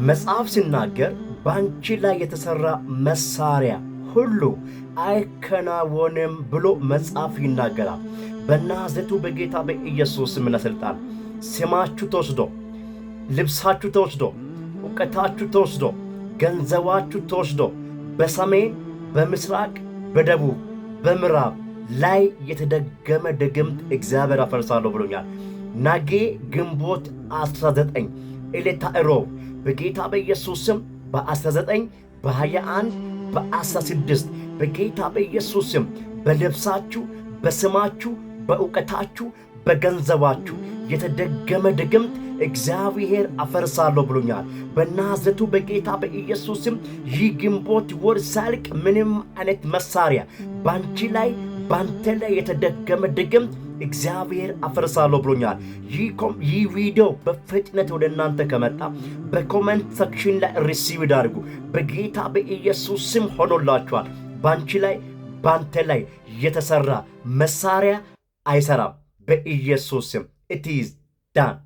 መጽሐፍ ሲናገር ባንቺ ላይ የተሰራ መሳሪያ ሁሉ አይከናወንም ብሎ መጽሐፍ ይናገራል። በናዝሬቱ በጌታ በኢየሱስ ስምና ሥልጣን ስማችሁ ተወስዶ፣ ልብሳችሁ ተወስዶ፣ ዕውቀታችሁ ተወስዶ፣ ገንዘባችሁ ተወስዶ በሰሜን፣ በምስራቅ፣ በደቡብ፣ በምዕራብ ላይ የተደገመ ድግምት እግዚአብሔር አፈርሳለሁ ብሎኛል። ነገ ግንቦት 19 ዕለተ ዕሮብ በጌታ በኢየሱስ ስም በ19 በ21 በ16 በጌታ በኢየሱስ ስም በልብሳችሁ፣ በስማችሁ፣ በዕውቀታችሁ፣ በገንዘባችሁ የተደገመ ድግምት እግዚአብሔር አፈርሳለሁ ብሎኛል። በናዝሬቱ በጌታ በኢየሱስ ስም ይህ ግንቦት ወር ሳልቅ ምንም አይነት መሳሪያ ባንቺ ላይ ባንተ ላይ የተደገመ ድግምት እግዚአብሔር አፈርሳለሁ ብሎኛል። ይህ ቪዲዮ በፍጥነት ወደ እናንተ ከመጣ በኮሜንት ሰክሽን ላይ ሪሲቭ አድርጉ። በጌታ በኢየሱስ ስም ሆኖላችኋል። ባንቺ ላይ ባንተ ላይ የተሰራ መሳሪያ አይሰራም። በኢየሱስ ስም it is done።